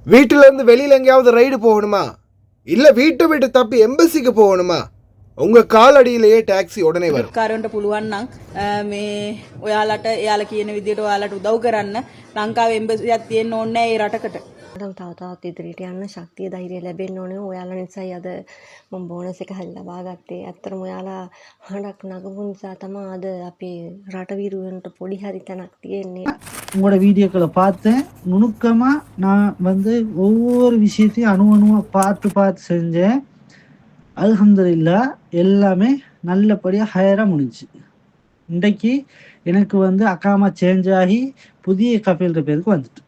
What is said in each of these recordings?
வீட்டிலேருந்து வெளியில் எங்கேயாவது ரைடு போகணுமா, இல்லை வீட்டை விட்டு தப்பி எம்பசிக்கு போகணுமா, உங்கள் காலடியிலேயே டாக்ஸி உடனே வரும். කාරන්ට පුළුවන් නම් මේ ඔයාලට එයාලා කියන විදිහට ඔයාලට උදව් කරන්න ලංකාවේ එම්බසියක් තියෙන්න ඕනේ නැහැ ඒ රටකට. තව තවත් ඉදිරියට යන්න ශක්තිය ධෛර්යය ලැබෙන්න ඕනේ. ඔයාලා නිසායි අද මම බෝනස් එක හරි ලබා ගත්තේ. ඇත්තටම ඔයාලා හඬක් නගපු නිසා තමයි අද අපේ රට විරුවන්ට පොඩි හරි තැනක් තියෙන්නේ. உங்களோட வீடியோக்களை பார்த்தேன். நுணுக்கமாக நான் வந்து ஒவ்வொரு விஷயத்தையும் அணுவணுவாக பார்த்து செஞ்சேன். அல்ஹம்துலில்லாஹ் எல்லாமே நல்லபடியாக ஹையராக முடிஞ்சிச்சு. இன்றைக்கு எனக்கு வந்து அக்காமா சேஞ்ச் ஆகி புதிய கஃபீல்ட பேருக்கு வந்துட்டு,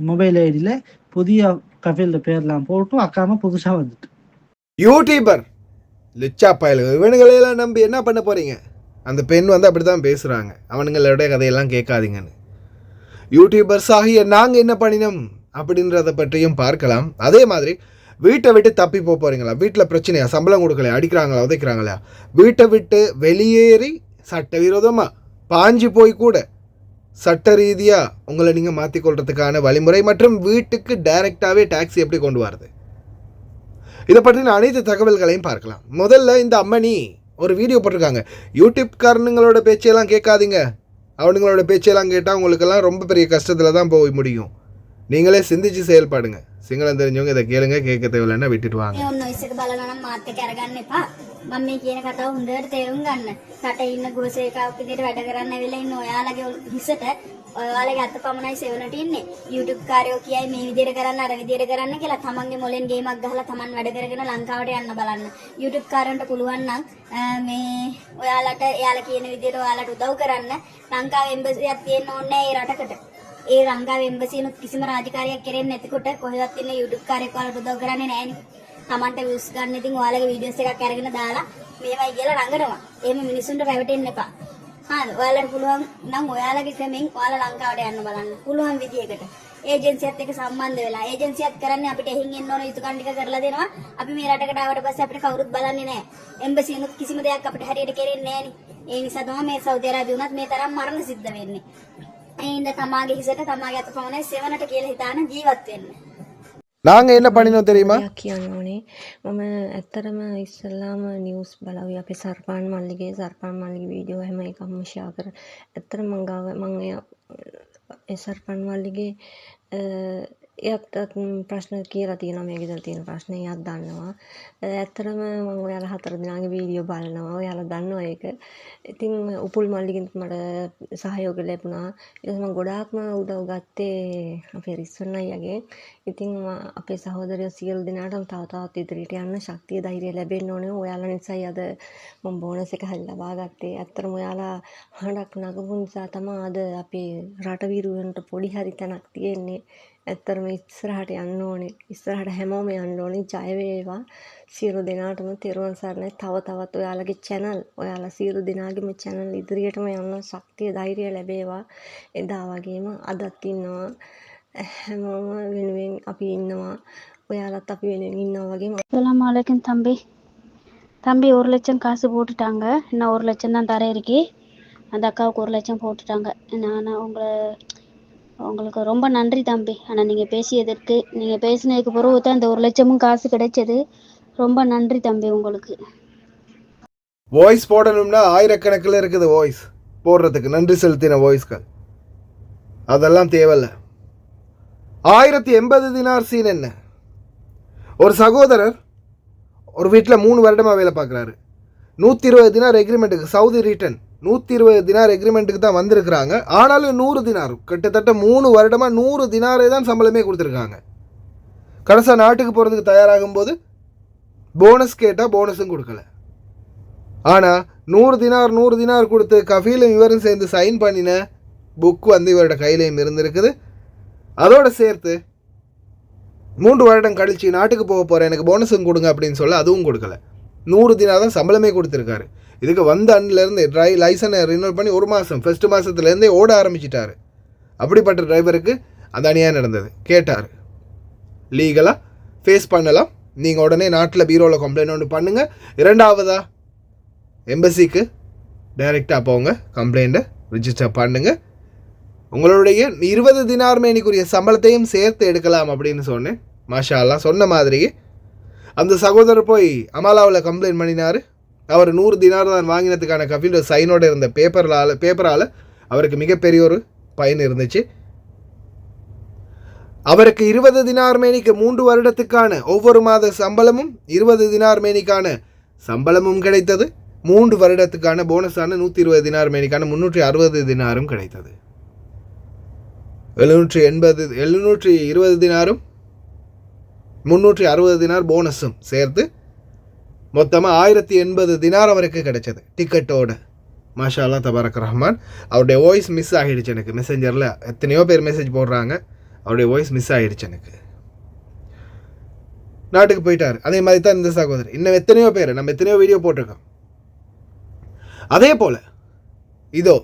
மொபைல் ஐடியில் புதிய கஃபீல்ட பேர்லாம் போட்டு அக்காமா புதுசாக வந்துட்டு. யூடியூபர் லிச்சா பயலுங்க இவனுங்களையெல்லாம் நம்பி என்ன பண்ண போகிறீங்க? அந்த பெண் வந்து அப்படி தான் பேசுகிறாங்க, அவனுங்களோட கதையெல்லாம் கேட்காதீங்கன்னு. யூடியூபர்ஸ் ஆகிய நாங்கள் என்ன பண்ணினோம் அப்படின்றத பற்றியும் பார்க்கலாம். அதே மாதிரி வீட்டை விட்டு தப்பி போகிறீங்களா, வீட்டில் பிரச்சனையா, சம்பளம் கொடுக்கலையா, அடிக்கிறாங்களா, உதைக்கிறாங்களா, வீட்டை விட்டு வெளியேறி சட்டவிரோதமாக பாஞ்சு போய் கூட சட்ட ரீதியாக உங்களை நீங்கள் மாற்றிக்கொள்கிறதுக்கான வழிமுறை மற்றும் வீட்டுக்கு டைரெக்டாகவே டாக்ஸி எப்படி கொண்டு வரது, இதை பற்றின அனைத்து தகவல்களையும் பார்க்கலாம். முதல்ல இந்த அம்மனி ஒரு வீடியோ போட்டிருக்காங்க. யூடியூப்காரனுங்களோட பேச்சையெல்லாம் கேட்காதீங்க, அவனுங்களோட பேச்சையெல்லாம் கேட்டால் உங்களுக்கெல்லாம் ரொம்ப பெரிய கஷ்டத்தில் தான் போய் முடியும். நீங்களே சிந்திச்சு செயல்பாடுங்க. සිංහලෙන් தெரிஞ்சவங்க இதை கேளுங்க, கேட்க தேவையில்லைன்னா விட்டுட்டு வாங்க. මේ ඔන්න ඔයිස් එක බලනවා නම් මාත් එක්ක අරගන්න එපා. මම මේ කියන කතාව හොඳට තේරුම් ගන්න. රටේ ඉන්න ගෝසේකාවක් විදිහට වැඩ කරන්න ඇවිල්ලා ඉන්න ඔයාලගේ හිසට ඔයාලගේ අත පමණයි සෙවණට ඉන්නේ. YouTube කාර්යෝ කියයි මේ විදිහට කරන්න අර විදිහට කරන්න කියලා තමන්ගේ මොලෙන් ගේමක් ගහලා තමන් වැඩ කරගෙන ලංකාවට යන්න බලන්න. YouTube කාර්යන්ට පුළුවන් නම් මේ ඔයාලට එයාලා කියන විදිහට ඔයාලට උදව් කරන්න ලංකාවේ එම්බසියක් තියෙන්න ඕනේ නැහැ ඒ රටකට. ඒ ලංකාවේ එම්බසියනුත් කිසිම රාජකාරියක් කරන්නේ නැතිකොට කොහෙවත් ඉන්න YouTube කාර්යයක් ඔයාලට උදව් කරන්නේ නැහැනේ. තමන්ට views ගන්න ඉතින් ඔයාලගේ වීඩියෝස් එකක් අරගෙන දාලා මේවයි කියලා රඟනවා. එහෙම මිනිස්සුන්ට රැවටෙන්න එපා. හරි. ඔයාලට පුළුවන් නම් ඔයාලගේ ක්‍රමෙන් ඔයාලා ලංකාවට යන්න බලන්න. පුළුවන් විදියකට. ඒජන්සියත් එක්ක සම්බන්ධ වෙලා. ඒජන්සියත් කරන්නේ අපිට එහින් එන්න ඕන යුතුයකම් ටික කරලා දෙනවා. අපි මේ රටකට ආවට පස්සේ අපිට කවුරුත් බලන්නේ නැහැ. එම්බසියනුත් කිසිම දෙයක් අපිට හරියට කරන්නේ නැහැනේ. ඒ නිසා තමයි මේ සෞදි අරාබිය උනත් මේ තරම් මරණ සිද්ධ වෙන්නේ. இந்த தமாகி ஹிசட்ட தமாகி அத்த பவனை செவனට කියලා හිතාන ජීවත් වෙන්න. நாங்கள் என்ன பண்ணினோம் தெரியுமா? කියන්න ඕනේ මම ඇත්තටම ඉස්සල්ලාම නිවුස් බලවි අපේ සර්පාන් මල්ලිගේ වීඩියෝ හැම එකක්ම ෂෙයා කර. ඇත්තටම මම ඒ සර්පාන් මල්ලිගේ එයාට ප්‍රශ්න කියලා තියෙනවා, මේ ගෙදර තියෙන ප්‍රශ්න එයාත් දන්නවා. ඇත්තටම මම ඔයාලා 4 දිනාගේ වීඩියෝ බලනවා, ඔයාලා දන්නවා ඒක. ඉතින් උපුල් මල්ලිගෙන් මට සහයෝගය ලැබුණා. ඊට පස්සේ මම ගොඩාක්ම උදව් ගත්තේ අපේ රිස්වන් අයියාගේ. ඉතින් අපේ සහෝදරයෝ සියලු දෙනාටම තව තවත් ඉදිරියට යන්න ශක්තිය ධෛර්යය ලැබෙන්න ඕනේ. ඔයාලා නිසායි අද මම බෝනස් එක හරි ලබා ගත්තේ. ඇත්තටම ඔයාලා හඬක් නගපු නිසා තමයි අද අපේ රට විරුවන්ට පොඩි හරි තැනක් තියෙන්නේ. ඇත්තටම ඉස්සරහට යන්න ඕනේ. ඉස්සරහට හැමෝම යන්න ඕනේ. ජය වේවා සියලු දෙනාටම. තෙරුවන් සරණයි. තව තවත් ඔයාලගේ channel, ඔයාලා සියලු දෙනාගේම channel ඉදිරියටම යන්න ශක්තිය ධෛර්යය ලැබේවා. එදා වගේම අදත් ඉන්නවා හැමෝම වෙනුවෙන් අපි ඉන්නවා. ඔයාලත් අපි වෙනුවෙன் ඉන්නවා වගේම. அஸ்ஸலாமு அலைக்கும் தம்பி 1 லட்சம் காசு போட்டுட்டாங்க. இன்னும் 1 லட்சம் தான் தர இருக்கு. அந்த அக்காவுக்கு 1 லட்சம் போட்டுட்டாங்க. நான் உங்களுக்கு ரொம்ப நன்றி தம்பி. ஆனால் நீங்கள் பேசியதற்கு, நீங்கள் பேசினதுக்கு பிறகு தான் இந்த 1 லட்சமும் காசு கிடைச்சது. ரொம்ப நன்றி தம்பி உங்களுக்கு. வாய்ஸ் போடணும்னா ஆயிரக்கணக்கில் இருக்குது வாய்ஸ் போடுறதுக்கு, நன்றி செலுத்தின வாய்ஸ்கள். அதெல்லாம் தேவையில்லை. 1080 தினார் சீன் என்ன? ஒரு சகோதரர் ஒரு வீட்டில் 3 வருடமாக வேலை பார்க்குறாரு. 120 தினார் எக்ரிமெண்ட்டுக்கு, சவுதி ரிட்டர்ன் 120 தினார் எக்ரிமெண்ட்டுக்கு தான் வந்திருக்கிறாங்க. ஆனாலும் 100 தினார், கிட்டத்தட்ட 3 வருடமாக 100 தினாரே தான் சம்பளமே கொடுத்துருக்காங்க. கடைசியாக நாட்டுக்கு போகிறதுக்கு தயாராகும் போது போனஸ் கேட்டால் போனஸும் கொடுக்கல. ஆனால் 100 தினார் கொடுத்து கஃபீலும் இவரும் சேர்ந்து சைன் பண்ணின புக் வந்து இவரோட கையிலையும் இருந்திருக்குது. அதோடு சேர்த்து 3 வருடம் கழித்து நாட்டுக்கு போக போகிறேன், எனக்கு போனஸும் கொடுங்க அப்படின்னு சொல்ல அதுவும் கொடுக்கல. 100 தினார் தான் சம்பளமே கொடுத்துருக்காரு. இதுக்கு வந்த அன்னிலேருந்து லைசனை ரினியூவல் பண்ணி 1 மாதம், ஃபஸ்ட்டு மாதத்துலேருந்தே ஓட ஆரம்பிச்சிட்டாரு. அப்படிப்பட்ட டிரைவருக்கு அந்த அநியாயம் நடந்தது. கேட்டார், லீகலாக ஃபேஸ் பண்ணலாம், நீங்கள் உடனே நாட்டில் பீரோவில் கம்ப்ளைண்ட் ஒன்று பண்ணுங்கள். 2வதா எம்பசிக்கு டைரெக்டாக போங்க, கம்ப்ளைண்ட்டை ரிஜிஸ்டர் பண்ணுங்கள். உங்களுடைய 20 தினார் மேனிக்குரிய சம்பளத்தையும் சேர்த்து எடுக்கலாம் அப்படின்னு சொன்னேன். மாஷா அல்லாஹ். சொன்ன மாதிரி அந்த சகோதரர் போய் அமாலாவில் கம்ப்ளைண்ட் பண்ணினார். அவர் 100 தினார் தான் வாங்கினதுக்கான கஃபீலோட சைனோடு இருந்த பேப்பரால் அவருக்கு மிகப்பெரிய ஒரு பயன் இருந்துச்சு. அவருக்கு 20 தினார் மேனிக்கு 3 வருடத்துக்கான ஒவ்வொரு மாத சம்பளமும் 20 தினார் மேனிக்கான சம்பளமும் கிடைத்தது. 3 வருடத்துக்கான போனஸான 120 தினார் மேனிக்கான 360 தினாரும் கிடைத்தது. 720 தினாரும் 360 தினார் போனஸும் சேர்த்து மொத்தமாக 1080 தினார் அவருக்கு கிடைச்சது டிக்கெட்டோட. மாஷா அல்லாஹ் தபாரக் ரஹ்மான். அவருடைய வாய்ஸ் மிஸ் ஆகிடுச்சு எனக்கு. மெசேஞ்சரில் எத்தனையோ பேர் மெசேஜ் போடுறாங்க, அவருடைய வாய்ஸ் மிஸ் ஆகிடுச்சு எனக்கு. நாட்டுக்கு போயிட்டார். அதே மாதிரி தான் இந்த சகோதரி. இன்னும் எத்தனையோ பேர் நம்ம எத்தனையோ வீடியோ போட்டிருக்கோம். அதே போல் இதோ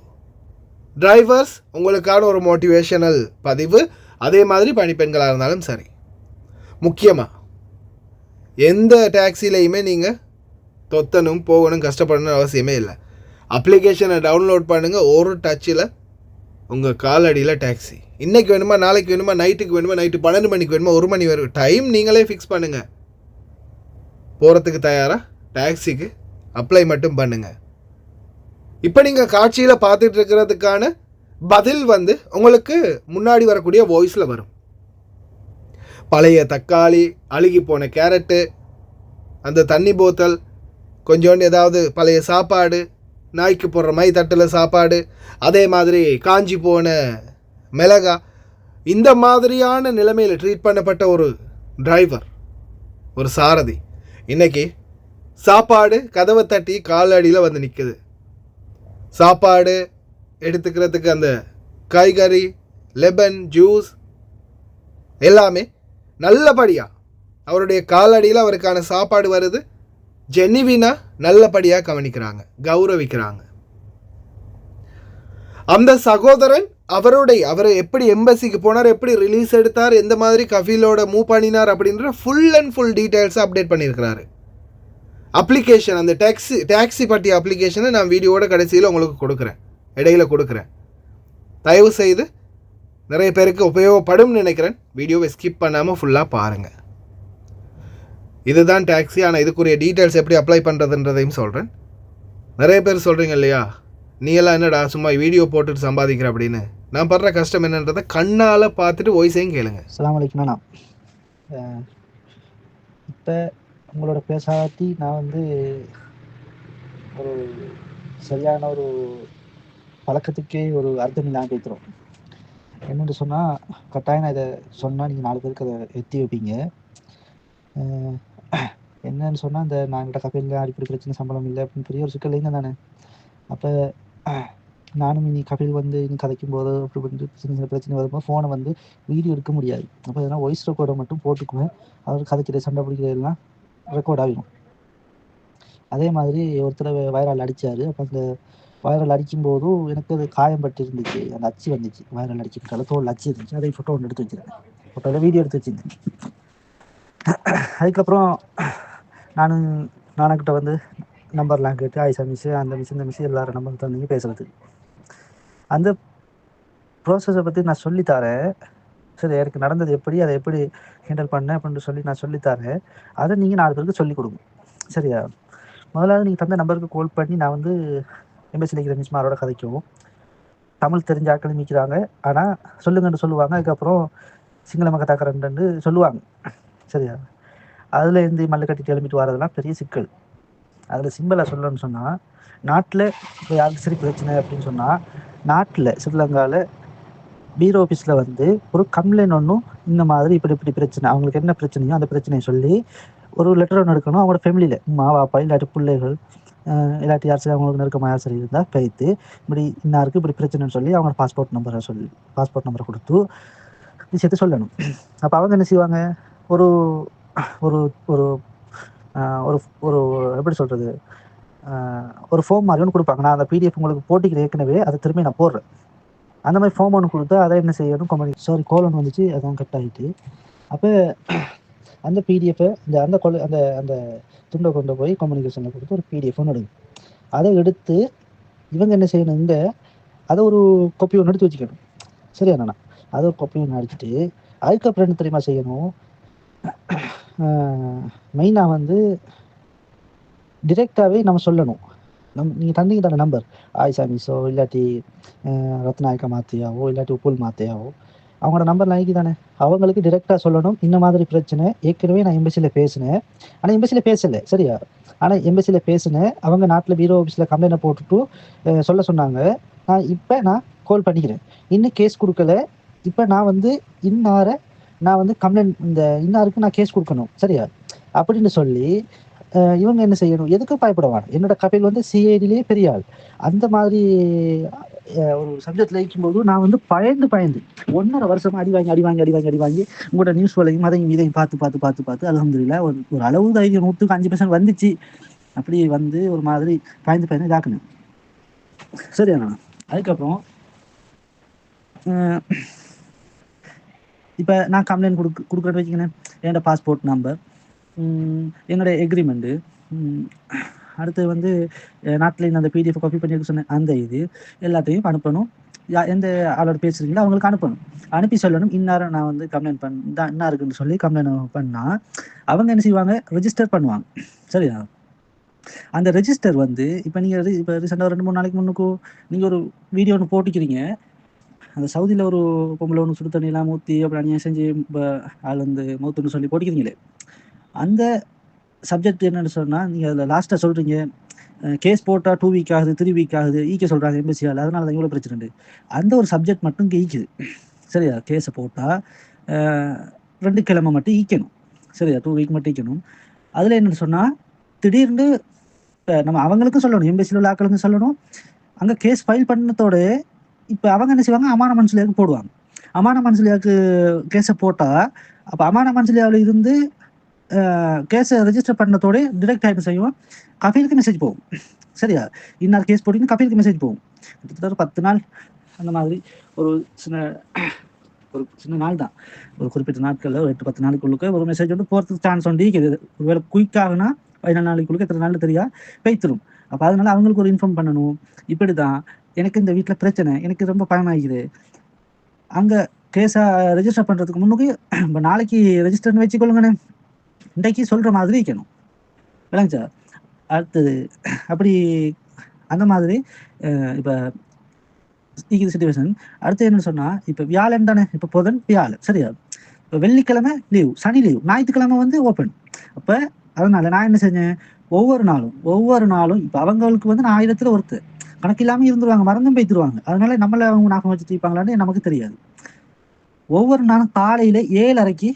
டிரைவர்ஸ் உங்களுக்கான ஒரு மோட்டிவேஷனல் பதிவு. அதே மாதிரி பணிப்பெண்களாக இருந்தாலும் சரி, முக்கியமாக எந்த டாக்ஸிலையுமே நீங்கள் தொத்தணும் போகணும் கஷ்டப்படணும் அவசியமே இல்லை. அப்ளிகேஷனை டவுன்லோட் பண்ணுங்கள். ஒரு டச்சில் உங்கள் காலடியில் டாக்ஸி. இன்றைக்கி வேணுமா, நாளைக்கு வேணுமா, நைட்டுக்கு வேணுமா, நைட்டு 12 மணிக்கு வேணுமா, 1 மணி வரைக்கும் டைம் நீங்களே ஃபிக்ஸ் பண்ணுங்கள். போகிறதுக்கு தயாராக டாக்ஸிக்கு அப்ளை மட்டும் பண்ணுங்கள். இப்போ நீங்கள் காட்சியில் பார்த்துட்டு இருக்கிறதுக்கான பதில் உங்களுக்கு முன்னாடி வரக்கூடிய வாய்ஸில் வரும். பழைய தக்காளி, அழுகி போன கேரட்டு, அந்த தண்ணி போத்தல், கொஞ்சோண்டு ஏதாவது பழைய சாப்பாடு, நாய்க்கு போடுற மை தட்டில் சாப்பாடு, அதே மாதிரி காஞ்சி போன மிளகா, இந்த மாதிரியான நிலைமையில் ட்ரீட் பண்ணப்பட்ட ஒரு டிரைவர், ஒரு சாரதி இன்றைக்கி சாப்பாடு கதவை தட்டி காலடியில் வந்து நிற்குது. சாப்பாடு எடுத்துக்கிறதுக்கு அந்த காய்கறி, லெமன் ஜூஸ் எல்லாமே நல்லபடியாக அவருடைய காலடியில் அவருக்கான சாப்பாடு வருது. ஜெனிவினா நல்லபடியாக கவனிக்கிறாங்க, கௌரவிக்கிறாங்க. அந்த சகோதரன் அவர் எப்படி எம்பசிக்கு போனார், எப்படி ரிலீஸ் எடுத்தார், எந்த மாதிரி கஃபீலோட மூவ் பண்ணினார் அப்படின்ற ஃபுல் அண்ட் ஃபுல் டீட்டெயில்ஸை அப்டேட் பண்ணியிருக்கிறாரு. அப்ளிகேஷன், அந்த டாக்ஸி பற்றிய அப்ளிகேஷனை நான் வீடியோட கடைசியில் உங்களுக்கு கொடுக்குறேன், இடையில கொடுக்குறேன். தயவு செய்து நிறைய பேருக்கு உபயோகப்படும் நினைக்கிறேன். வீடியோவை ஸ்கிப் பண்ணாமல் ஃபுல்லாக பாருங்கள். இதுதான் டாக்ஸி. ஆனால் இதுக்குரிய டீட்டெயில்ஸ் எப்படி அப்ளை பண்ணுறதுன்றதையும் சொல்கிறேன். நிறைய பேர் சொல்கிறீங்க இல்லையா, நீ எல்லாம் என்னடா சும்மா வீடியோ போட்டுட்டு சம்பாதிக்கிற அப்படின்னு. நான் படுற கஷ்டம் என்னன்றதை கண்ணால் பார்த்துட்டு வாய்ஸையும் கேளுங்க. அஸ்ஸலாமு அலைக்கும். நான் இப்போ உங்களோட பேசாட்டி நான் ஒரு சரியான ஒரு பழக்கத்துக்கே ஒரு அர்த்தம் இல்லாமல் பேசுகிறோம். என்னென்னு சொன்னால், கட்டாயம் நான் இதை சொன்னால் நீங்கள் 4 பேருக்கு அதை எத்தி வைப்பீங்க. என்னன்னு சொன்னால், இந்த நான்கிட்ட கஃபீலில் அடிப்படை பிரச்சனை, சம்பளம் இல்லை அப்படின்னு பெரிய ஒரு சிக்கல் இல்லைங்க தானே. அப்போ நானும் இனி கஃபீல் இன்னும் கதைக்கும் போது அப்படி சின்ன பிரச்சனை வரும்போது ஃபோனை வீடியோ எடுக்க முடியாது. அப்போ எதனா வாய்ஸ் ரெக்கார்டை மட்டும் போட்டுக்குவேன். அவர் கதைக்கிற சண்டை பிடிக்கிறதெல்லாம் ரெக்கார்ட் ஆகிடும். அதே மாதிரி ஒருத்தர் வைரல் அடித்தார். அப்போ அந்த வைரல் அடிக்கும்போதும் எனக்கு அது காயம் பட்டு இருந்துச்சு. அந்த அச்சு வந்துச்சு, வைரல் அடிக்கிற தோல் அச்சு இருந்துச்சு. அதை ஃபோட்டோ ஒன்று எடுத்து வச்சுருக்கேன், ஃபோட்டோவில் வீடியோ எடுத்து வச்சுருந்தேன். அதுக்கப்புறம் நானுக்கிட்ட நம்பர்லாம் கேட்டு ஆயிஷா மிஸ்ஸு, அந்த மிஸ், இந்த மிஸ் எல்லாரும் நம்பர் தந்தீங்க பேசுகிறது. அந்த ப்ராசஸை பற்றி நான் சொல்லித்தரேன். சரி, எனக்கு நடந்தது எப்படி, அதை எப்படி ஹேண்டில் பண்ணேன் அப்படின்னு நான் சொல்லித்தரேன். அதை நீங்கள் 4 பேருக்கு சொல்லிக் கொடுங்க. சரியா? முதலாவது நீங்கள் தந்த நம்பருக்கு கால் பண்ணி நான் எம்பசியில் இருக்கிற மிஸ்மாரோட கதைக்கும். தமிழ் தெரிஞ்ச ஆட்கள் நிற்கிறாங்க, ஆனால் சொல்லுங்கன்னு சொல்லுவாங்க. அதுக்கப்புறம் சிங்கள மக்கள் தாக்கிறேன்னு சொல்லுவாங்க. சரியா? அதில் இருந்து மல்லு கட்டிட்டு எழுப்பிட்டு வரதெல்லாம் பெரிய சிக்கல். அதில் சிம்பிளாக சொல்லணும்னு சொன்னால், நாட்டில் இப்போ யாருக்கு சரி பிரச்சனை அப்படின்னு சொன்னால், நாட்டில் ஸ்ரீலங்காவில் பீரோ ஆஃபீஸில் ஒரு கம்ப்ளைண்ட் ஒன்றும் இந்த மாதிரி இப்படி பிரச்சனை, அவங்களுக்கு என்ன பிரச்சனையோ அந்த பிரச்சனையை சொல்லி ஒரு லெட்டர் ஒன்று எடுக்கணும். அவங்களோட ஃபேமிலியில் அம்மா அப்பா இல்லாட்டி பிள்ளைகள் இல்லாட்டி யார் சரி அவங்களுக்கு நெருக்கமாக யார் சரி இருந்தால் பேய்த்து இப்படி இன்னாருக்கு இப்படி பிரச்சனைன்னு சொல்லி அவங்களோட பாஸ்போர்ட் நம்பரை கொடுத்து விஷயத்தை சொல்லணும். அப்போ அவங்க என்ன செய்வாங்க, ஒரு ஒரு ஒரு ஒரு ஒரு எப்படி சொல்கிறது, ஒரு ஃபார்ம் மாதிரி ஒன்று கொடுப்பாங்க. நான் அந்த பிடிஎஃப் உங்களுக்கு போட்டிக்கிற ஏற்கனவே அதை திரும்பி நான் போடுறேன். அந்த மாதிரி ஃபார்ம் ஒன்று கொடுத்தா அதை என்ன செய்யணும், கோல் ஒன்று வந்துச்சு, அதான் கட் ஆகிட்டு. அப்போ அந்த பிடிஎஃபை அந்த அந்த துண்டை கொண்டு போய் கம்யூனிகேஷனில் கொடுத்து ஒரு பிடிஎஃப் ஒன்று எடுக்கும். அதை எடுத்து இவங்க என்ன செய்யணும், அதை ஒரு காப்பி ஒன்று எடுத்து வச்சுக்கணும். சரியாண்ணா? அதை ஒரு கொப்பையை அடிச்சுட்டு அதுக்கப்புறம் என்ன தெரியுமா செய்யணும்? மெயினாக வந்து டிரெக்டாகவே நம்ம சொல்லணும். நீங்கள் தந்தீங்க தானே நம்பர், ஆயிஷா மிஸ்ஸோ இல்லாட்டி ரத்நாயக்கா மாத்தையாவோ இல்லாட்டி உப்புல் மாத்தையாவோ, அவங்களோட நம்பர் லைக்கி தானே. அவங்களுக்கு டிரெக்டாக சொல்லணும், இந்த மாதிரி பிரச்சனை ஏற்கனவே நான் எம்பசியில் பேசினேன், ஆனால் எம்பசியில் பேசலை சரியா. ஆனால் எம்பசியில் பேசினேன், அவங்க நாட்டில் பீரோ ஆஃபீஸில் கம்ப்ளைண்ட்டை போட்டுட்டு சொல்ல சொன்னாங்க. நான் கால் பண்ணிக்கிறேன், இன்னும் கேஸ் கொடுக்கல. இப்போ நான் வந்து நான் வந்து கம்ப்ளைண்ட் இந்த இன்னாருக்கு நான் கேஸ் கொடுக்கணும் சரியா அப்படின்னு சொல்லி இவங்க என்ன செய்யணும்? எதுக்கு பயப்படுவாங்க? என்னோட கப்பல் வந்து சிஐடிலேயே பெரிய ஆள். அந்த மாதிரி ஒரு சப்ஜெக்ட்ல இருக்கும்போது நான் வந்து பயந்து 1.5 வருஷமா அடி வாங்கி உங்களோட நியூஸ் வலையும் அதையும் இதையும் பார்த்து அல்ஹம்துலில்லாஹ் ஒரு அளவு தைரியம் 100% வந்துச்சு. அப்படி வந்து ஒரு மாதிரி பயந்து இதாக்குனேன் சரியாண்ணா. அதுக்கப்புறம் இப்போ நான் கம்ப்ளைண்ட் கொடுக்குறது வச்சுக்கினேன், என்னோட பாஸ்போர்ட் நம்பர், என்னோட எக்ரிமெண்ட்டு, அடுத்து வந்து நாட்டில் அந்த பிடிஎஃப் காப்பி பண்ணி சொன்னேன் அந்த இது எல்லாத்தையும் அனுப்பணும். எந்த ஆளோட பேசுகிறீங்களோ அவங்களுக்கு அனுப்பணும். அனுப்பி சொல்லணும், இன்னாரம் நான் வந்து கம்ப்ளைண்ட் இன்னாருக்குன்னு சொல்லி கம்ப்ளைண்ட் பண்ணால் அவங்க என்ன செய்வாங்க? ரெஜிஸ்டர் பண்ணுவாங்க சரியா. அந்த ரெஜிஸ்டர் வந்து இப்போ நீங்கள் இப்போ ரீசெண்டாக 2-3 நாளைக்கு முன்னுக்கும் நீங்கள் ஒரு வீடியோ ஒன்று போட்டுக்கிறீங்க. அந்த சவுதியில் ஒரு பொம்பளை ஒன்று சுடு தண்ணியெல்லாம் ஊற்றி அப்படி அநியாயம் செஞ்சு ஆள் வந்து மௌத்துன்னு சொல்லி போட்டுக்கிறீங்களே, அந்த சப்ஜெக்ட் என்னென்னு சொன்னால் நீங்கள் அதில் லாஸ்ட்டாக சொல்கிறீங்க கேஸ் போட்டால் 2 வீக் ஆகுது 3 வீக் ஆகுது ஈக்க சொல்கிறாங்க எம்பசியால், அதனால தான் இவ்வளோ பிரச்சனை. அந்த ஒரு சப்ஜெக்ட் மட்டும் இங்கே ஈக்குது சரியா. கேஸை போட்டால் 2 கிழமை மட்டும் ஈக்கணும் சரியா, 2 வீக் மட்டும் ஈக்கணும். அதில் என்னென்னு சொன்னால் திடீர்னு நம்ம அவங்களுக்கும் சொல்லணும், எம்பசியில் உள்ள ஆக்களுக்கும் சொல்லணும். அங்கே கேஸ் ஃபைல் பண்ணதோட இப்போ அவங்க என்ன செய்வாங்க? அமான மன்சிலியாவுக்கு போடுவாங்க. அமான மன்சிலியாவுக்கு கேஸை போட்டால் அப்போ அமான மன்சிலியாவில் இருந்து கேஸை ரெஜிஸ்டர் பண்ணதோட டிரெக்டாக என்ன செய்வோம்? கஃபீலுக்கு மெசேஜ் போகும் சரியா. இன்னார் கேஸ் போட்டிங்கன்னா கஃபீலுக்கு மெசேஜ் போகும். கிட்டத்தட்ட ஒரு 10 நாள் அந்த மாதிரி ஒரு சின்ன நாள் தான், ஒரு குறிப்பிட்ட நாட்களில் ஒரு 8-10 நாளுக்குள்ளுக்கு ஒரு மெசேஜ் வந்து போகிறதுக்கு சான்ஸ் உண்டு. ஒருவேளை குயிக்காகனா 14 நாளைக்குள்ளுக்கு எத்தனை நாள் தெரியா பெய்த்திரும். அப்போ அதனால அவங்களுக்கு ஒரு இன்ஃபார்ம் பண்ணணும். இப்படி தான் எனக்கு இந்த வீட்டில் பிரச்சனை, எனக்கு ரொம்ப பயமாகிக்குது. அங்கே கேஸை ரெஜிஸ்டர் பண்ணுறதுக்கு முன்னுக்கு இப்போ நாளைக்கு ரெஜிஸ்டர்னு வச்சுக்கொள்ளுங்கண்ணே, இன்றைக்கு சொல்கிற மாதிரி இருக்கணும் விளங்குச்சா. அடுத்தது அப்படி அந்த மாதிரி இப்போ இது சிச்சுவேஷன். அடுத்து என்னன்னு சொன்னால் இப்போ வியாழன் தானே, இப்போ புதன் வியாழன் சரியா. இப்போ வெள்ளிக்கிழமை லீவ், சனி லீவ், ஞாயிற்றுக்கிழமை வந்து ஓப்பன். அப்போ அதனால் நான் என்ன செஞ்சேன்? ஒவ்வொரு நாளும் இப்போ அவங்களுக்கு வந்து 1000ல் ஒருத்தர் கணக்கு இல்லாமல் இருந்துருவாங்க, மறந்தும் போய்த்துருவாங்க. அதனால நம்மளை அவங்க ஞாபகம் வச்சுட்டு இருப்பாங்களான்னு நமக்கு தெரியாது. ஒவ்வொரு நாளும் காலையில் 7:30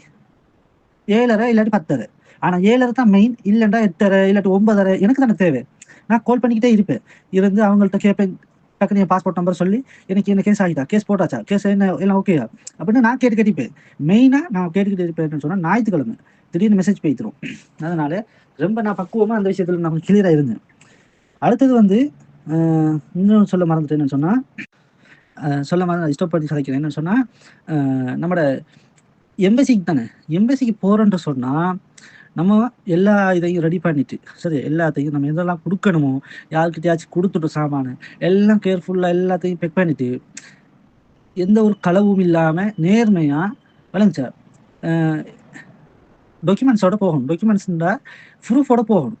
இல்லாட்டி 10:30, ஆனால் 7:30 தான் மெயின். இல்லைண்டா 8:30 இல்லாட்டி 9:30 எனக்கு தானே தேவை. நான் கால் பண்ணிக்கிட்டே இருப்பேன். இருந்து அவங்கள்ட்ட கேட்பேன், டக்குனு என் பாஸ்போர்ட் நம்பர் சொல்லி எனக்கு என்ன கேஸ் ஆகிட்டா, கேஸ் போட்டாச்சா, கேஸ் என்ன எல்லாம் ஓகேயா அப்படின்னு நான் கேட்டுக்கிட்டேன். மெயினாக நான் கேட்டுக்கிட்டு இருப்பேன்னு சொன்னால் ஞாயிற்றுக்கிழமை திடீர்னு மெசேஜ் போய்த்துரும். அதனால ரொம்ப நான் பக்குவமாக அந்த விஷயத்தில் நான் கிளியராக இருந்தேன். அடுத்தது வந்து இன்னும் சொல்ல மறந்துட்டேன். என்னன்னு சொன்னால் ஸ்டாப் பண்ணி கதைக்கிறேன். என்னன்னு சொன்னால் நம்மளோட எம்பசிக்கு தானே, எம்பசிக்கு போகிறோன்ற சொன்னால் நம்ம எல்லா இதையும் ரெடி பண்ணிட்டு சரி, எல்லாத்தையும் நம்ம எதெல்லாம் கொடுக்கணுமோ யாருக்கிட்டையாச்சும் கொடுத்துட்டு சாமான எல்லாம் கேர்ஃபுல்லாக எல்லாத்தையும் பெக் பண்ணிட்டு எந்த ஒரு களவும் இல்லாமல் நேர்மையாக விளங்குச்சா டாக்குமெண்ட்ஸோட போகணும். டாக்குமெண்ட்ஸ்ன்றா ப்ரூஃபோட போகணும்.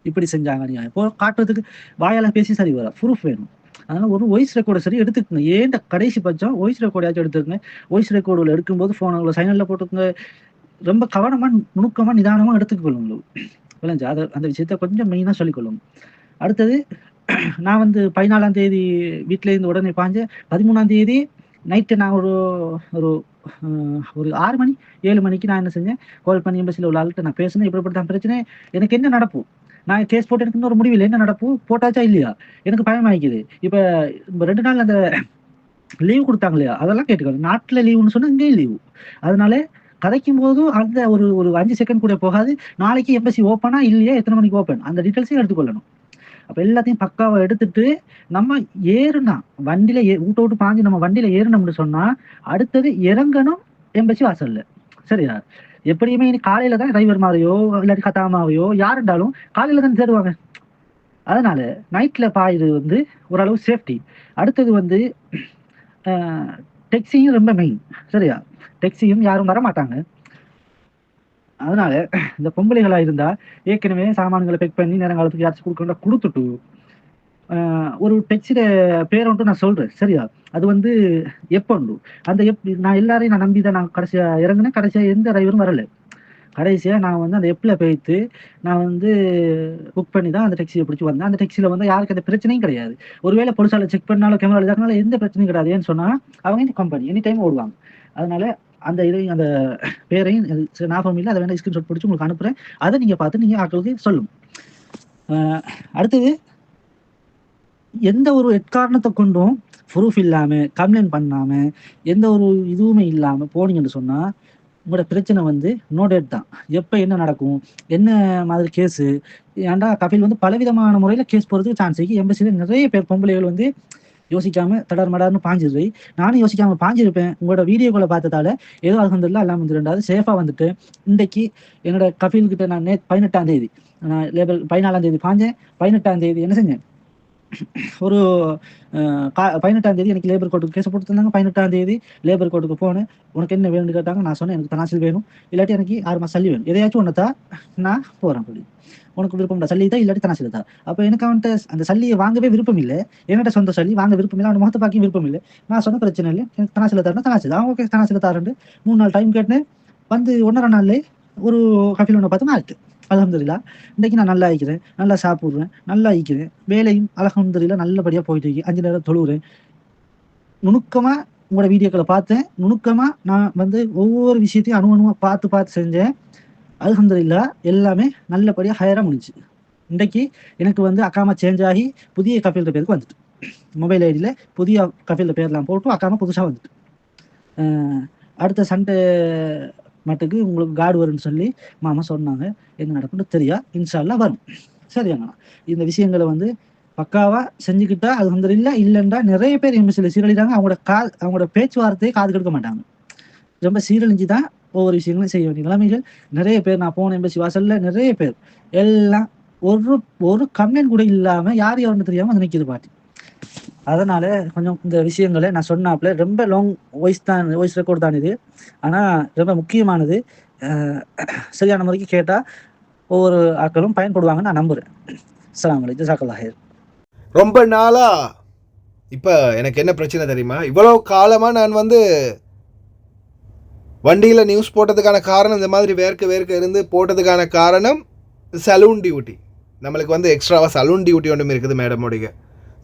இப்படி செஞ்சாங்க நீங்கள் இப்போ காட்டுறதுக்கு வாயால் பேசி சரி வர ப்ரூஃப் வேணும். அதனால் ஒரு வாய்ஸ் ரெக்கார்டை சரி எடுத்துக்கோங்க. ஏன்ட்ட கடைசி பட்சம் வாய்ஸ் ரெக்கார்டாச்சும் எடுத்துக்கோங்க. வாய்ஸ் ரெக்கார்டில் எடுக்கும்போது ஃபோனை சைனலில் போட்டுக்கோங்க. ரொம்ப கவனமாக நுணுக்கமாக நிதானமாக எடுத்துக்கொள்ளுங்க விளைஞ்சா. அந்த விஷயத்த கொஞ்சம் மெயினாக சொல்லிக்கொள்ளுங்க. அடுத்தது நான் வந்து 14ஆம் தேதி வீட்டிலேருந்து உடனே பாஞ்சு 13ஆம் தேதி நைட்டு நான் ஒரு 6 மணி 7 மணிக்கு நான் என்ன செஞ்சேன்? கால் பண்ணி எம்பசியில் உள்ள ஆள்கிட்ட நான் பேசினேன். இப்படிப்பட்ட பிரச்சனை எனக்கு என்ன நடக்கும், நான் கேஸ் போட்டு எனக்கு இன்னொரு முடிவில் என்ன நடப்பு, போட்டாச்சா இல்லையா, எனக்கு பயமாகிக்குது. இப்போ 2 நாள் அந்த லீவ் கொடுத்தாங்க இல்லையா, அதெல்லாம் கேட்டுக்கோங்க. நாட்டில் லீவுன்னு சொன்னால் இங்கேயும் லீவு. அதனால கதைக்கும் போதும் அந்த ஒரு 5 செகண்ட் கூட போகாது. நாளைக்கு எம்பசி ஓப்பனா இல்லையா, எத்தனை மணிக்கு ஓப்பன், அந்த டீட்டெயில்ஸையும் எடுத்துக்கொள்ளணும். அப்போ எல்லாத்தையும் பக்காவை எடுத்துட்டு நம்ம ஏறுனா வண்டியில விட்டு பாஞ்சு நம்ம வண்டியில ஏறணும்னு சொன்னா அடுத்தது இறங்கணும் எம்பசி வாசல்ல சரியா. எப்படியுமே இனி காலையில தான் டிரைவர் மாதிரியோ இல்லாட்டி கத்தாமாவையோ யாருண்டாலும் காலையில தான் தேடுவாங்க. அதனால நைட்ல பாயுது வந்து ஓரளவு சேஃப்டி. அடுத்தது வந்து டெக்ஸியும் ரொம்ப மெயின். சரியா? டெக்ஸியும் யாரும் வர மாட்டாங்க. அதனால இந்த பொம்பளைகளா இருந்தா ஏற்கனவே சாமான்களை பெக் பண்ணி நேரங்காலத்துக்கு யாராச்சும் கொடுக்கணும் கொடுத்துட்டு ஒரு டெக்ஸிட பேரை வந்துட்டு நான் சொல்றேன். சரியா? அது வந்து எப்போ உண்டு அந்த நான் எல்லாரையும் நான் நம்பி தான் நான் கடைசியா இறங்குனேன். கடைசியா எந்த டிரைவரும் வரல. கடைசியா நான் வந்து அந்த எப்பில் போய்த்து நான் வந்து புக் பண்ணி தான் அந்த டெக்ஸியை பிடிச்சி வந்தேன். அந்த டெக்ஸியில் வந்து யாருக்கு அந்த பிரச்சனையும் கிடையாது. ஒருவேளை போலீஸால செக் பண்ணாலும் கேமரா இதாக்குனாலும் எந்த பிரச்சனையும் கிடையாது. ஏன்னு சொன்னா அவங்க இந்த கம்பெனி எனி டைம் ஓடுவாங்க. அதனால அந்த இதையும் அந்த பேரையும் ஞாபகம் இல்லை, அதை வேணா ஸ்கிரீன்ஷாட் பிடிச்சி உங்களுக்கு அனுப்புறேன். அதை நீங்க பார்த்து நீங்க ஆட்களுக்கு சொல்லும். அடுத்தது எந்த ஒரு எக்காரணத்தை கொண்டும் ப்ரூஃப் இல்லாம கம்ப்ளைண்ட் பண்ணாம எந்த ஒரு இதுவுமே இல்லாம போனீங்கன்னு சொன்னா உங்களோட பிரச்சனை வந்து நோ டேட் தான். எப்போ என்ன நடக்கும், என்ன மாதிரி கேஸு. ஏன்டா கபில் வந்து பலவிதமான முறையில் கேஸ் போகிறதுக்கு சான்ஸ் இருக்கு. எம்பசியில் நிறைய பேர் பொம்பளைகள் வந்து யோசிக்காம தடர் மடார்னு பாஞ்சிருது. நானும் யோசிக்காம பாஞ்சிருப்பேன். உங்களோட வீடியோக்களை பார்த்ததால ஏதோ அல்ஹம்துலில்லாஹ் எல்லாம் வந்து 2வது சேஃபாக வந்துட்டு இன்றைக்கு என்னோட கபில்கிட்ட நான் 18ஆம் தேதி நான் லேபர் 14ஆம் தேதி பாஞ்சேன். 18ஆம் தேதி என்ன செஞ்சேன், ஒரு 18ஆம் தேதி எனக்கு லேபர் கோர்ட்டுக்கு கேஸ் போட்டு தந்தாங்க. 18ஆம் தேதி லேபர் கோர்ட்டுக்கு போனேன். உனக்கு என்ன வேணும்னு கேட்டாங்க. நான் சொன்னேன் எனக்கு தனாசில் வேணும், இல்லாட்டி எனக்கு 6 மாதம் சல்லி வேணும். எதையாச்சும் ஒன்று தான் நான் போகிறேன். அப்படி உனக்கு விருப்பம் சல்லி தான் இல்லாட்டி தனாசில் தான். அப்போ எனக்கு அவன்கிட்ட அந்த சல்லியை வாங்கவே விருப்பம் இல்லை. என்னோட சொந்த சல்லி வாங்க விருப்பம் இல்லை, அவன் முகத்தை பார்க்க விருப்பம் இல்லை. நான் சொன்ன பிரச்சனை இல்லை, எனக்கு தனாசில் தரணும். தனாசில் அவங்க ஓகே தனாசில் தரேன். 3 நாள் டைம் கேட்டேன். வந்து 1.5 நாள்லேயே ஒரு கஃபில் ஒன்று பார்த்து மாறிட்டு அல்ஹம்துலில்லாஹ் இன்றைக்கு நான் நல்லா ஆயிக்கிறேன், நல்லா சாப்பிட்றேன், நல்லா ஆயிக்கிறேன். வேலையும் அல்ஹம்துலில்லாஹ் நல்லபடியாக போயிட்டு இருக்கு. 5 நேரம் தொழுகிறேன். நுணுக்கமாக உங்களோட வீடியோக்களை பார்த்தேன். நுணுக்கமாக நான் வந்து ஒவ்வொரு விஷயத்தையும் அணுவணுமாக பார்த்து செஞ்சேன். அல்ஹம்துலில்லாஹ் எல்லாமே நல்லபடியாக ஹையராக முடிஞ்சு. இன்றைக்கு எனக்கு வந்து அக்காமா சேஞ்ச் ஆகி புதிய கஃபீல்ட பேருக்கு வந்துட்டு மொபைல் ஐடியில் புதிய கஃபீல்ட பேர்லாம் போட்டு அக்காமா புதுசாக வந்துட்டு அடுத்த சண்டே மட்டுக்கு உங்களுக்கு கார்டு வரும்னு சொல்லி மாமா சொன்னாங்க. என்ன நடக்கும்னு தெரியா, இன்ஷா அல்லாஹ் வரும். சரியாங்கண்ணா, இந்த விஷயங்களை வந்து பக்காவாக செஞ்சுக்கிட்டா அல்ஹம்துலில்லாஹ். இல்லைண்டா நிறைய பேர் எம்பசியில் சீரழிதாங்க. அவங்களோட பேச்சுவார்த்தையை காது கெடுக்க மாட்டாங்க. ரொம்ப சீரழிஞ்சு தான் ஒவ்வொரு விஷயங்களும் செய்ய வேண்டிய நிலைமைகள். நிறைய பேர் நான் போன எம்பசி வாசலில் நிறைய பேர் எல்லாம் ஒரு கம்ப்ளைண்ட் கூட இல்லாமல் யார் யாருன்னு தெரியாமல் அது நிற்கிது பாட்டி. அதனால கொஞ்சம் இந்த விஷயங்களை நான் சொன்னாப்புல ரொம்ப லாங் வாய்ஸ் ரெக்கார்ட் தான் இது. ஆனால் ரொம்ப முக்கியமானது. சரியான முறைக்கு கேட்டால் ஒவ்வொரு ஆட்களும் பயன்படுவாங்கன்னு நான் நம்புகிறேன். அஸ்ஸலாமு அலைக்கும் ஜஸாக்கல்லாஹ் ஹைர். ரொம்ப நாளா இப்போ எனக்கு என்ன பிரச்சனை தெரியுமா, இவ்வளோ காலமாக நான் வந்து வண்டியில் நியூஸ் போட்டதுக்கான காரணம் இந்த மாதிரி வேர்க்க இருந்து போட்டதுக்கான காரணம் சலூன் டியூட்டி. நம்மளுக்கு வந்து எக்ஸ்ட்ராவாக சலூன் டியூட்டி ஒன்றும் இருக்குது மேடமுடைய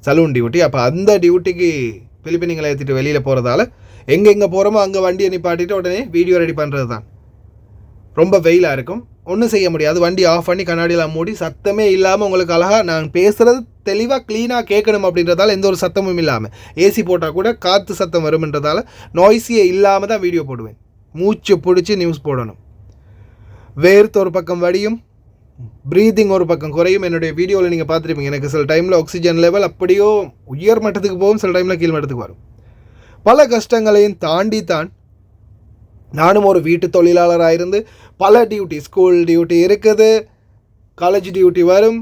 சலூன் டியூட்டி. அப்போ அந்த டியூட்டிக்கு பிலிப்பினிங்களை ஏற்றிட்டு வெளியில் போகிறதால எங்கே போகிறோமோ அங்கே வண்டியை நிப்பாட்டிட்டு உடனே வீடியோ ரெடி பண்ணுறது தான். ரொம்ப வெயிலாக இருக்கும், ஒன்றும் செய்ய முடியாது. வண்டி ஆஃப் பண்ணி கண்ணாடியெல்லாம் மூடி சத்தமே இல்லாமல் உங்களுக்கு அழகாக நான் பேசுகிறது தெளிவாக க்ளீனாக கேட்கணும் அப்படின்றதால எந்த ஒரு சத்தமும் இல்லாமல் ஏசி போட்டால் கூட காற்று சத்தம் வரும்ன்றதால நாய்ஸியே இல்லாமல் தான் வீடியோ போடுவேன். மூச்சு பிடிச்சி நியூஸ் போடணும். வேர்த்து ஒரு பக்கம் வடியும், ப்ரீதிங் ஒரு பக்கம் குறையும். என்னுடைய வீடியோவில் நீங்கள் பார்த்துருப்பீங்க, எனக்கு சில டைமில் ஆக்சிஜன் லெவல் அப்படியோ உயர் மட்டத்துக்கு போகும், சில டைமில் கீழ் மட்டத்துக்கு வரும். பல கஷ்டங்களையும் தாண்டி தான் நானும் ஒரு வீட்டு தொழிலாளராக இருந்து பல டியூட்டி, ஸ்கூல் டியூட்டி இருக்குது, காலேஜ் டியூட்டி வரும்,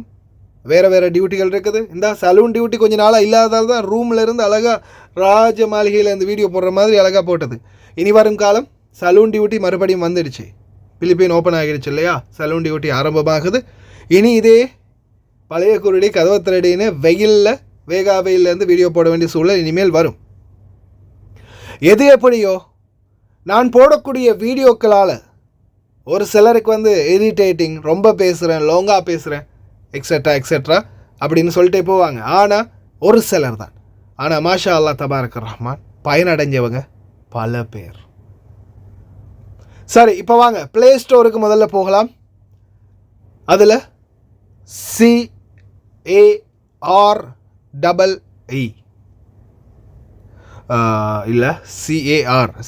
வேறு டியூட்டிகள் இருக்குது. இந்த சலூன் டியூட்டி கொஞ்சம் நாளாக இல்லாததால் தான் ரூமில் இருந்து அழகாக ராஜ மாளிகையில் இந்த வீடியோ போடுற மாதிரி அழகாக போட்டது. இனி வரும் காலம் சலூன் டியூட்டி மறுபடியும் வந்துடுச்சு. பிலிப்பைன் ஓப்பன் ஆகிடுச்சு இல்லையா, சலூன் டியூட்டி ஆரம்பமாகுது. இனி இதே பழைய குருடி கதவத்திரடின்னு வெயிலில் வெயிலேருந்து வீடியோ போட வேண்டிய சூழல் இனிமேல் வரும். எது எப்படியோ நான் போடக்கூடிய வீடியோக்களால் ஒரு சிலருக்கு வந்து இரிட்டேட்டிங், ரொம்ப பேசுகிறேன், லாங்காக பேசுகிறேன், எக்ஸெட்ரா அப்படின்னு சொல்லிட்டே போவாங்க. ஆனால் ஒரு சிலர் தான். ஆனால் மாஷா அல்லாஹ் தபாரக் ரஹ்மான் பயனடைஞ்சவங்க பல பேர். சரி, இப்போ வாங்க ப்ளே ஸ்டோருக்கு முதல்ல போகலாம். அதில் CAREE இல்லை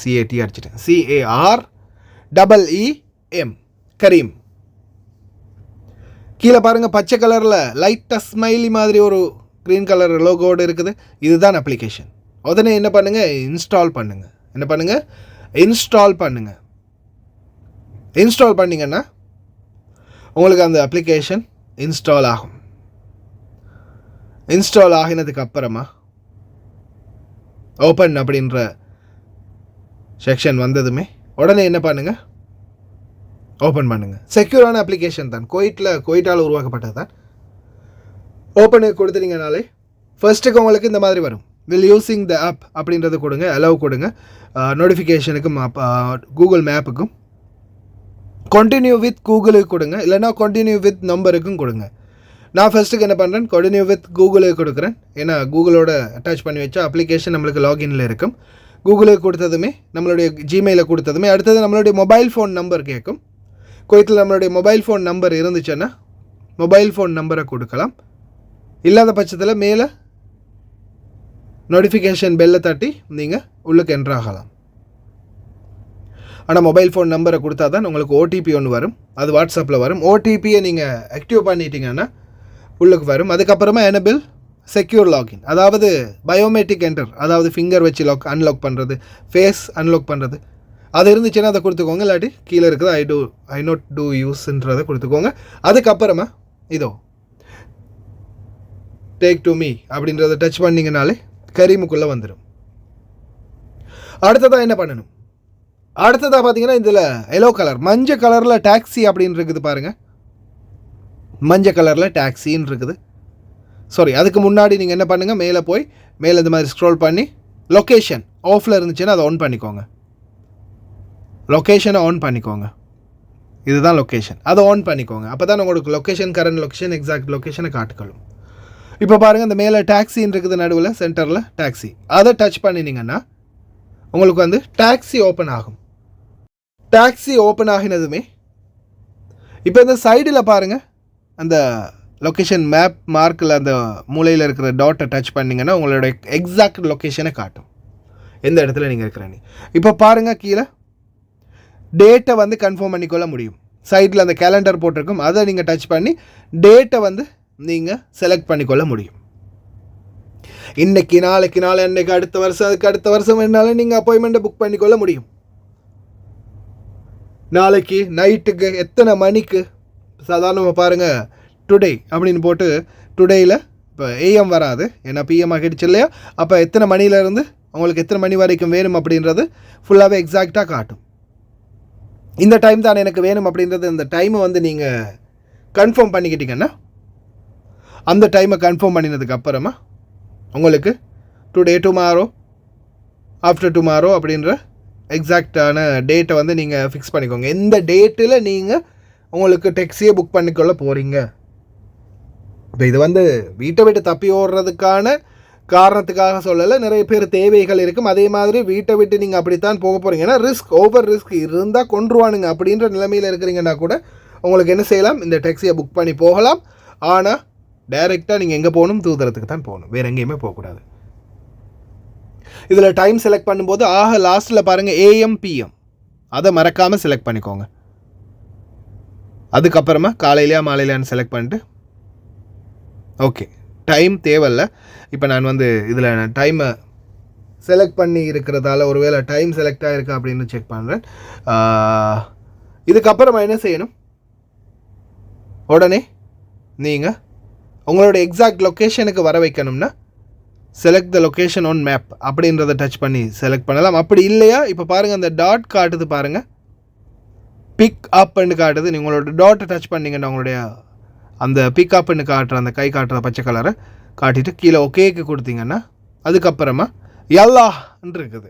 CAT அடிச்சிட்டேன். CAREEM கரீம். கீழே பாருங்கள் பச்சை கலரில் லைட்டாக ஸ்மைலி மாதிரி ஒரு க்ரீன் கலர் லோகோடு இருக்குது. இதுதான் அப்ளிகேஷன். உடனே என்ன பண்ணுங்கள், இன்ஸ்டால் பண்ணுங்கள். இன்ஸ்டால் பண்ணிங்கன்னா உங்களுக்கு அந்த அப்ளிகேஷன் இன்ஸ்டால் ஆகும். இன்ஸ்டால் ஆகினதுக்கு அப்புறமா ஓப்பன் அப்படின்ற செக்ஷன் வந்ததுமே உடனே என்ன பண்ணுங்கள், ஓப்பன் பண்ணுங்கள். செக்யூரான அப்ளிகேஷன் தான், குவைட்டால் உருவாக்கப்பட்டது தான். ஓப்பனுக்கு கொடுத்துட்டீங்கனாலே ஃபர்ஸ்ட்டுக்கு உங்களுக்கு இந்த மாதிரி வரும், வில் யூஸிங் த ஆப் அப்படின்றத கொடுங்க, அலோவ் கொடுங்க. நோட்டிஃபிகேஷனுக்கும் கூகுள் மேப்புக்கும் கண்டினியூ வித் கூகுளுக்கு கொடுங்க, இல்லைனா கண்டினியூ வித் நம்பருக்கும் கொடுங்க. நான் ஃபர்ஸ்ட்டுக்கு என்ன பண்ணுறேன், கண்டினியூ வித் கூகுளுக்கு கொடுக்குறேன். ஏன்னா கூகுளோட அட்டாச் பண்ணி வச்சா அப்ளிகேஷன் நம்மளுக்கு லாகின்ல இருக்கும். கூகுளுக்கு கொடுத்ததுமே நம்மளுடைய ஜிமெயிலை கொடுத்ததுமே அடுத்தது நம்மளுடைய மொபைல் ஃபோன் நம்பர் கேட்கும். குவைத்தில் நம்மளுடைய மொபைல் ஃபோன் நம்பர் இருந்துச்சுன்னா மொபைல் ஃபோன் நம்பரை கொடுக்கலாம். இல்லாத பட்சத்தில் மேலே நோட்டிஃபிகேஷன் பெல்லை தட்டி நீங்கள் உள்ளுக்கு என்ட்ரு ஆகலாம். ஆனால் மொபைல் ஃபோன் நம்பரை கொடுத்தா தான் உங்களுக்கு ஓடிபி ஒன்று வரும், அது வாட்ஸ்அப்பில் வரும். ஓடிபியை நீங்கள் ஆக்டிவ் பண்ணிட்டீங்கன்னா உள்ளுக்கு வரும். அதுக்கப்புறமா எனபிள் செக்யூர் லாகின், அதாவது பயோமெட்ரிக் என்டர், அதாவது ஃபிங்கர் வச்சு அன்லாக் பண்ணுறது, ஃபேஸ் அன்லாக் பண்ணுறது, அது இருந்துச்சுன்னா அதை கொடுத்துக்கோங்க. இல்லாட்டி கீழே இருக்குது ஐ நாட் டூ யூஸ்ன்றதை கொடுத்துக்கோங்க. அதுக்கப்புறமா இதோ டேக் டு மீ அப்படின்றத டச் பண்ணிங்கனாலே கரீமுக்குள்ளே வந்துடும். அடுத்ததாக என்ன பண்ணணும், அடுத்ததாக பார்த்தீங்கன்னா இதில் எல்லோ கலர் மஞ்சள் கலரில் டாக்ஸி அப்படின்னு இருக்குது பாருங்கள். மஞ்சள் கலரில் டாக்ஸின்னு இருக்குது. அதுக்கு முன்னாடி நீங்கள் என்ன பண்ணுங்கள், மேலே இந்த மாதிரி ஸ்க்ரோல் பண்ணி லொக்கேஷன் ஆஃபில் இருந்துச்சுன்னா அதை ஆன் பண்ணிக்கோங்க. லொக்கேஷனை ஆன் பண்ணிக்கோங்க, இதுதான் லொக்கேஷன், அதை ஆன் பண்ணிக்கோங்க. அப்போ தான் உங்களுக்கு லொக்கேஷன், கரண்ட் லொக்கேஷன், எக்ஸாக்ட் லொக்கேஷனை காட்டுக்கொள்ளும். இப்போ பாருங்கள், இந்த மேலே டாக்ஸின்னு இருக்குது, நடுவில் சென்டரில் டாக்ஸி, அதை டச் பண்ணினீங்கன்னா உங்களுக்கு வந்து டாக்ஸி ஓப்பன் ஆகும். டாக்ஸி ஓப்பன் ஆகினதுமே இப்போ இந்த சைடில் பாருங்கள், அந்த லொக்கேஷன் மேப் மார்க்கில் அந்த மூலையில் இருக்கிற டாட்டை டச் பண்ணிங்கன்னா உங்களோட எக்ஸாக்ட் லொக்கேஷனை காட்டும், எந்த இடத்துல நீங்கள் இருக்கிறீங்க. இப்போ பாருங்கள், கீழே டேட்டை வந்து கன்ஃபார்ம் பண்ணிக்கொள்ள முடியும். சைடில் அந்த கேலண்டர் போட்டிருக்கும், அதை நீங்கள் டச் பண்ணி டேட்டை வந்து நீங்கள் செலக்ட் பண்ணிக்கொள்ள முடியும். இன்றைக்கி, நாளைக்கு, அன்றைக்கி, அடுத்த வருஷம், அதுக்கு அடுத்த வருஷம் என்னாலும் நீங்கள் அப்பாயின்மெண்ட்டை புக் பண்ணிக்கொள்ள முடியும். நாளைக்கு நைட்டுக்கு எத்தனை மணிக்கு, சாதாரணமாக பாருங்கள், டுடே அப்படின்னு போட்டு டுடேயில் இப்போ ஏஎம் வராது, ஏன்னா பிஎம் ஆகிடுச்சு இல்லையா. அப்போ எத்தனை மணிலேருந்து உங்களுக்கு எத்தனை மணி வரைக்கும் வேணும் அப்படின்றது ஃபுல்லாகவே எக்ஸாக்டாக காட்டும். இந்த டைம் தான் எனக்கு வேணும் அப்படின்றது, இந்த டைமை வந்து நீங்கள் கன்ஃபார்ம் பண்ணிக்கிட்டீங்கன்னா அந்த டைமை கன்ஃபார்ம் பண்ணினதுக்கு அப்புறமா உங்களுக்கு டுடே, டுமாரோ, ஆஃப்டர் டுமாரோ அப்படின்ற எக்ஸாக்டான டேட்டை வந்து நீங்கள் ஃபிக்ஸ் பண்ணிக்கோங்க. எந்த டேட்டில் நீங்கள் உங்களுக்கு டேக்ஸியை புக் பண்ணிக்கொள்ள போகிறீங்க. இப்போ இது வந்து வீட்டை விட்டு தப்பி ஓடுறதுக்கான காரணத்துக்காக சொல்லலை, நிறைய பேர் தேவைகள் இருக்கும். அதே மாதிரி வீட்டை விட்டு நீங்கள் அப்படித்தான் போக போகிறீங்க. ஏன்னா ஓவர் ரிஸ்க் இருந்தால் கொண்டுருவானுங்க அப்படின்ற நிலைமையில் இருக்கிறீங்கன்னா கூட உங்களுக்கு என்ன செய்யலாம், இந்த டேக்ஸியை புக் பண்ணி போகலாம். ஆனால் டைரெக்டாக நீங்கள் எங்கே போகணும், தூதரத்துக்கு தான் போகணும், வேறு எங்கேயுமே போகக்கூடாது. இதில் டைம் செலக்ட் பண்ணும்போது லாஸ்ட்டில் பாருங்கள் ஏஎம் பிஎம், அதை மறக்காமல் செலக்ட் பண்ணிக்கோங்க. அதுக்கப்புறமா காலையிலையா மாலையிலையான்னு செலக்ட் பண்ணிட்டு ஓகே, டைம் தேவையில்லை. இப்போ நான் வந்து இதில் டைமை செலக்ட் பண்ணி இருக்கிறதால ஒருவேளை டைம் செலக்ட் ஆகிருக்கா அப்படின்னு செக் பண்ணுறேன். இதுக்கப்புறமா என்ன செய்யணும், உடனே நீங்கள் உங்களோட எக்ஸாக்ட் லொக்கேஷனுக்கு வர வைக்கணும்னா select the location on map அப்படின்றத டச் பண்ணி செலக்ட் பண்ணலாம். அப்படி இல்லையா, இப்போ பாருங்கள் அந்த டாட் காட்டுது பாருங்கள், பிக் அப்னு காட்டுது. நீங்கள் உங்களோட டாட்டை டச் பண்ணிங்கன்னா உங்களுடைய அந்த பிக் அப்னு காட்டுற அந்த கை காட்டுற பச்சை கலரை காட்டிட்டு கீழே ஓகேக்கு கொடுத்தீங்கன்னா அதுக்கப்புறமா எல்லான்னு இருக்குது.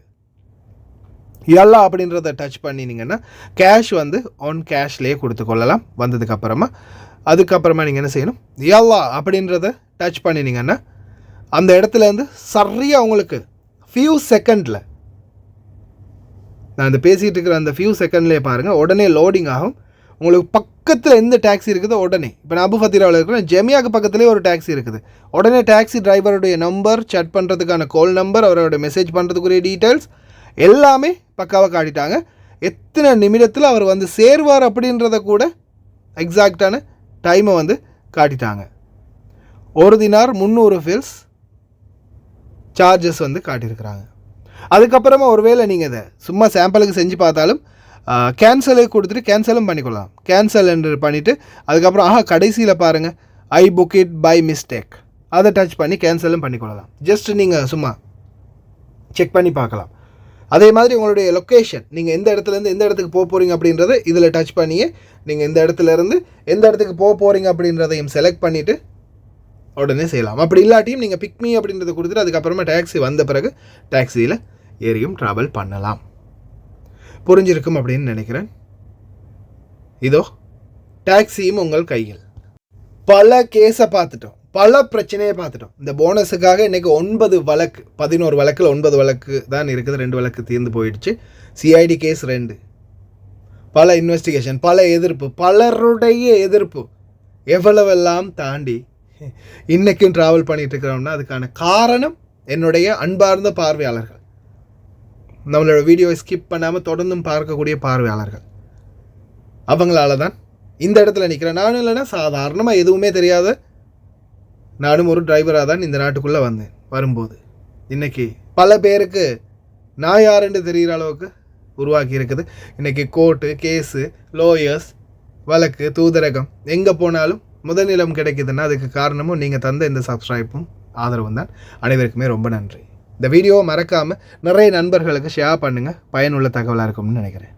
எல்லா அப்படின்றத டச் பண்ணினீங்கன்னா கேஷ் வந்து ஆன் கேஷ்லேயே கொடுத்து கொள்ளலாம். வந்ததுக்கப்புறமா அதுக்கப்புறமா நீங்கள் என்ன செய்யணும், எல்லா அப்படின்றத டச் பண்ணினீங்கன்னா அந்த இடத்துலேருந்து சரியாக உங்களுக்கு ஃபியூ செகண்டில், நான் இந்த பேசிகிட்டு இருக்கிற அந்த ஃபியூ செகண்ட்லேயே பாருங்கள் உடனே லோடிங் ஆகும். உங்களுக்கு பக்கத்தில் எந்த டாக்ஸி இருக்குதோ உடனே, இப்போ நான் அபு ஃபத்தீராவில் இருக்கிறேன், ஜெமியாவுக்கு பக்கத்துலேயே ஒரு டாக்ஸி இருக்குது, உடனே டாக்ஸி டிரைவருடைய நம்பர், சேட் பண்ணுறதுக்கான கால் நம்பர், அவரோட மெசேஜ் பண்ணுறதுக்குரிய டீட்டெயில்ஸ் எல்லாமே பக்காவாக காட்டிட்டாங்க. எத்தனை நிமிடத்தில் அவர் வந்து சேருவார் அப்படின்றத கூட எக்ஸாக்டான டைமை வந்து காட்டிட்டாங்க. ஒரு தினார் 300 ஃபில்ஸ் சார்ஜஸ் வந்து காட்டியிருக்கிறாங்க. அதுக்கப்புறமா ஒருவேளை நீங்கள் இதை சும்மா சாம்பிளுக்கு செஞ்சு பார்த்தாலும் கேன்சலே கொடுத்துட்டு கேன்சலும் பண்ணிக்கொள்ளலாம். கேன்சல் என்று பண்ணிவிட்டு அதுக்கப்புறம் கடைசியில் பாருங்கள் I book it by mistake, அதை டச் பண்ணி கேன்சலும் பண்ணிக்கொள்ளலாம். ஜஸ்ட் நீங்கள் சும்மா செக் பண்ணி பார்க்கலாம். அதே மாதிரி உங்களுடைய லொக்கேஷன், நீங்கள் எந்த இடத்துலேருந்து எந்த இடத்துக்கு போக போகிறீங்க அப்படின்றத இதில் டச் பண்ணியே நீங்கள் இந்த இடத்துலேருந்து எந்த இடத்துக்கு போக போகிறீங்க அப்படின்றதையும் செலக்ட் பண்ணிவிட்டு உடனே செய்யலாம். அப்படி இல்லாட்டியும் நீங்கள் பிக்மி அப்படின்றத கொடுத்துட்டு அதுக்கப்புறமா டாக்ஸி வந்த பிறகு டாக்ஸியில் ஏறியும் ட்ராவல் பண்ணலாம். புரிஞ்சிருக்கும் அப்படின்னு நினைக்கிறேன். இதோ டாக்ஸியும் உங்கள் கையில். பல கேஸை பார்த்துட்டோம், பல பிரச்சனையை பார்த்துட்டோம். இந்த போனஸுக்காக இன்றைக்கி 9 வழக்கு, 11 வழக்கில் 9 வழக்கு தான் இருக்குது. 2 வழக்கு தீர்ந்து போயிடுச்சு. சிஐடி கேஸ் 2, பல இன்வெஸ்டிகேஷன், பல எதிர்ப்பு, பலருடைய எதிர்ப்பு எவ்வளவெல்லாம் தாண்டி இன்றைக்கும் ட்ராவல் பண்ணிகிட்டு இருக்கிறோம்னா அதுக்கான காரணம் என்னுடைய அன்பார்ந்த பார்வையாளர்கள், நம்மளோட வீடியோவை ஸ்கிப் பண்ணாமல் தொடர்ந்தும் பார்க்கக்கூடிய பார்வையாளர்கள். அவங்களால தான் இந்த இடத்துல நிற்கிறேன். நானும் இல்லைன்னா சாதாரணமாக எதுவுமே தெரியாத நானும் ஒரு டிரைவராக தான் இந்த நாட்டுக்குள்ளே வந்தேன். வரும்போது இன்றைக்கி பல பேருக்கு நான் யாருன்னு தெரிகிற அளவுக்கு உருவாக்கி இருக்குது. இன்றைக்கி கோர்ட்டு, கேஸு, லோயர்ஸ், வழக்கு, தூதரகம், எங்கே போனாலும் முதலிடம் கிடைக்குதுன்னா அதுக்கு காரணமும் நீங்கள் தந்த இந்த சப்ஸ்கிரைப்பும் ஆதரவும் தான். அனைவருக்குமே ரொம்ப நன்றி. இந்த வீடியோவை மறக்காமல் நிறைய நண்பர்களுக்கு ஷேர் பண்ணுங்கள், பயனுள்ள தகவலாக இருக்கும்னு நினைக்கிறேன்.